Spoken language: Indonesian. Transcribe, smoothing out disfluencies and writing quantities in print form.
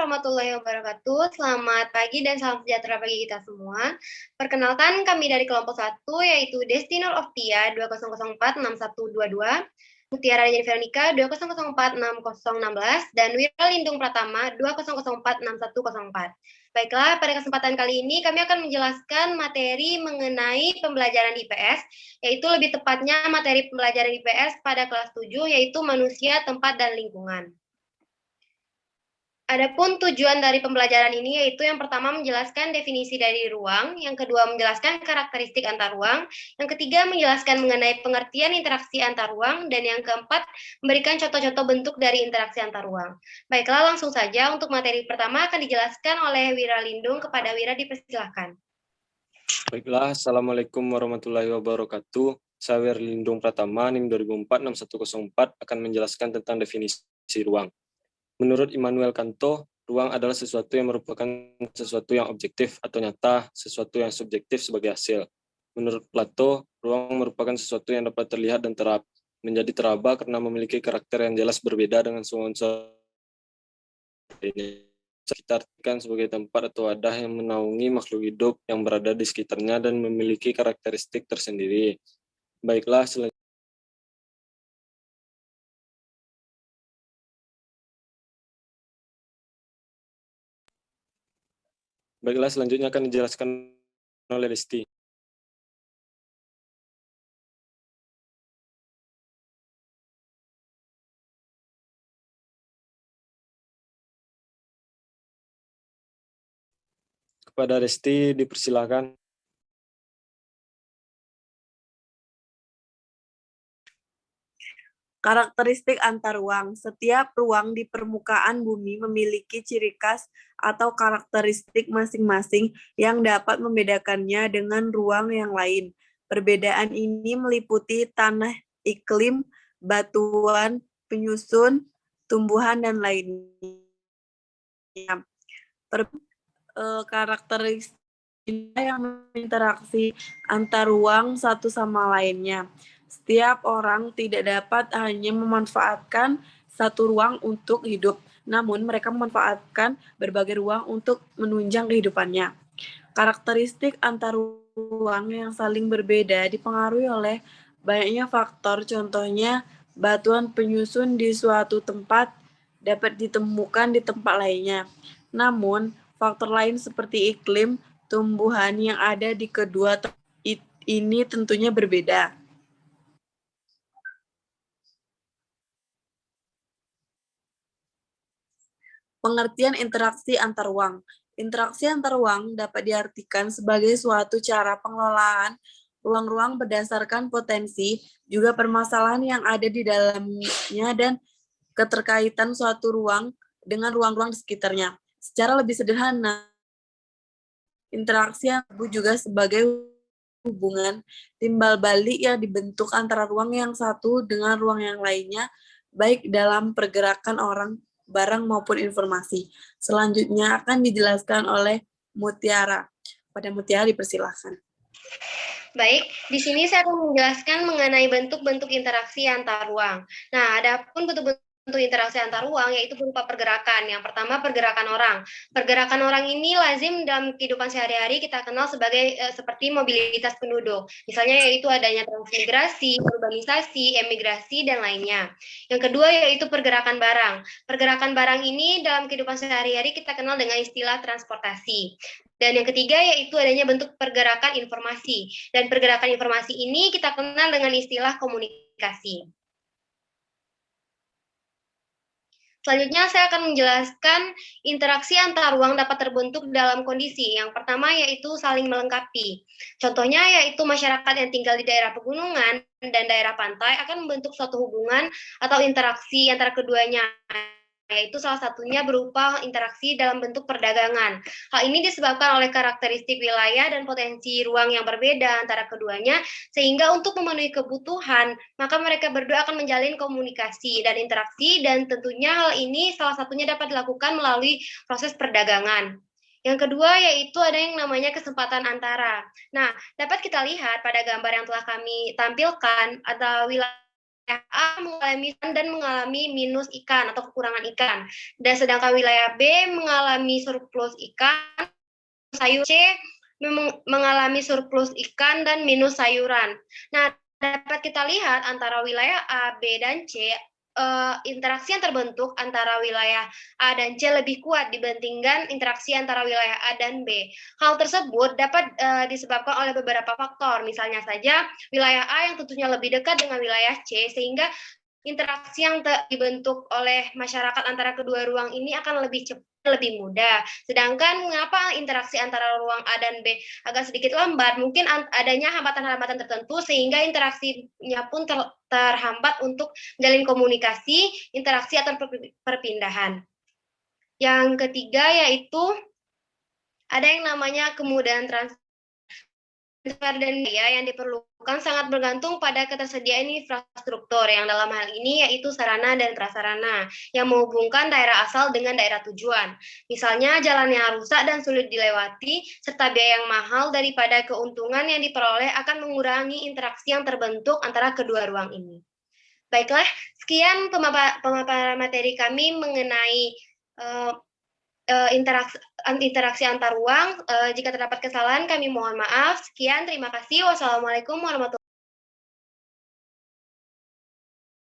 warahmatullahi wabarakatuh. Selamat pagi dan salam sejahtera bagi kita semua. Perkenalkan kami dari kelompok 1 yaitu Destinor of Tia 20046122, Mutiara Deni Veronica 20046016 dan Wira Lindung Pratama 20046104. Baiklah, pada kesempatan kali ini kami akan menjelaskan materi mengenai pembelajaran IPS, yaitu lebih tepatnya materi pembelajaran IPS pada kelas 7 yaitu manusia, tempat, dan lingkungan. Adapun tujuan dari pembelajaran ini yaitu yang pertama menjelaskan definisi dari ruang, yang kedua menjelaskan karakteristik antar ruang, yang ketiga menjelaskan mengenai pengertian interaksi antar ruang, dan yang keempat memberikan contoh-contoh bentuk dari interaksi antar ruang. Baiklah, langsung saja untuk materi pertama akan dijelaskan oleh Wira Lindung. Kepada Wira dipersilahkan. Baiklah, Assalamualaikum warahmatullahi wabarakatuh. Saya Wira Lindung Pratama, NIM 20046104 akan menjelaskan tentang definisi ruang. Menurut Immanuel Kanto, ruang adalah sesuatu yang merupakan sesuatu yang objektif atau nyata, sesuatu yang subjektif sebagai hasil. Menurut Plato, ruang merupakan sesuatu yang dapat terlihat dan menjadi teraba karena memiliki karakter yang jelas berbeda dengan semua unsur lainnya. Kita artikan sebagai tempat atau wadah yang menaungi makhluk hidup yang berada di sekitarnya dan memiliki karakteristik tersendiri. Baiklah, selanjutnya akan dijelaskan oleh Desti. Kepada Desti dipersilakan. Karakteristik antar ruang. Setiap ruang di permukaan bumi memiliki ciri khas atau karakteristik masing-masing yang dapat membedakannya dengan ruang yang lain. Perbedaan ini meliputi tanah, iklim, batuan, penyusun, tumbuhan, dan lainnya. Karakteristik yang berinteraksi antar ruang satu sama lainnya. Setiap orang tidak dapat hanya memanfaatkan satu ruang untuk hidup, namun mereka memanfaatkan berbagai ruang untuk menunjang kehidupannya. Karakteristik antar ruang yang saling berbeda dipengaruhi oleh banyaknya faktor, contohnya batuan penyusun di suatu tempat dapat ditemukan di tempat lainnya. Namun, faktor lain seperti iklim, tumbuhan yang ada di kedua tempat ini tentunya berbeda. Pengertian interaksi antar ruang. Interaksi antar ruang dapat diartikan sebagai suatu cara pengelolaan ruang-ruang berdasarkan potensi, juga permasalahan yang ada di dalamnya, dan keterkaitan suatu ruang dengan ruang-ruang di sekitarnya. Secara lebih sederhana, interaksi yang disebut juga sebagai hubungan timbal balik yang dibentuk antara ruang yang satu dengan ruang yang lainnya, baik dalam pergerakan orang, barang, maupun informasi. Selanjutnya akan dijelaskan oleh Mutiara. Pada Mutiara dipersilahkan. Baik, di sini saya akan menjelaskan mengenai bentuk-bentuk interaksi antar ruang. Nah, adapun bentuk-bentuk interaksi antar ruang yaitu berupa pergerakan. Yang pertama, pergerakan orang. Pergerakan orang ini lazim dalam kehidupan sehari-hari kita kenal sebagai seperti mobilitas penduduk. Misalnya yaitu adanya transmigrasi, urbanisasi, emigrasi, dan lainnya. Yang kedua yaitu pergerakan barang. Pergerakan barang ini dalam kehidupan sehari-hari kita kenal dengan istilah transportasi. Dan yang ketiga yaitu adanya bentuk pergerakan informasi. Dan pergerakan informasi ini kita kenal dengan istilah komunikasi. Selanjutnya saya akan menjelaskan interaksi antar ruang dapat terbentuk dalam kondisi. Yang pertama yaitu saling melengkapi. Contohnya yaitu masyarakat yang tinggal di daerah pegunungan dan daerah pantai akan membentuk suatu hubungan atau interaksi antara keduanya, yaitu salah satunya berupa interaksi dalam bentuk perdagangan. Hal ini disebabkan oleh karakteristik wilayah dan potensi ruang yang berbeda antara keduanya, sehingga untuk memenuhi kebutuhan, maka mereka berdua akan menjalin komunikasi dan interaksi, dan tentunya hal ini salah satunya dapat dilakukan melalui proses perdagangan. Yang kedua yaitu ada yang namanya kesempatan antara. Nah, dapat kita lihat pada gambar yang telah kami tampilkan, ada wilayah A mengalami dan mengalami minus ikan atau kekurangan ikan, dan sedangkan wilayah B mengalami surplus ikan, sayur. C mengalami surplus ikan dan minus sayuran. Nah, dapat kita lihat antara wilayah A, B, dan C, interaksi yang terbentuk antara wilayah A dan C lebih kuat dibandingkan interaksi antara wilayah A dan B. Hal tersebut dapat disebabkan oleh beberapa faktor, misalnya saja wilayah A yang tentunya lebih dekat dengan wilayah C, sehingga interaksi yang dibentuk oleh masyarakat antara kedua ruang ini akan lebih cepat, lebih mudah. Sedangkan mengapa interaksi antara ruang A dan B agak sedikit lambat? Mungkin adanya hambatan-hambatan tertentu sehingga interaksinya pun terhambat untuk menjalin komunikasi, interaksi atau perpindahan. Yang ketiga yaitu ada yang namanya kemudahan transfer dan biaya yang diperlukan sangat bergantung pada ketersediaan infrastruktur yang dalam hal ini yaitu sarana dan prasarana yang menghubungkan daerah asal dengan daerah tujuan. Misalnya jalan yang rusak dan sulit dilewati serta biaya yang mahal daripada keuntungan yang diperoleh akan mengurangi interaksi yang terbentuk antara kedua ruang ini. Baiklah, sekian pemaparan materi kami mengenai interaksi antar ruang. Jika terdapat kesalahan, kami mohon maaf. Sekian, terima kasih. Wassalamualaikum warahmatullahi wabarakatuh.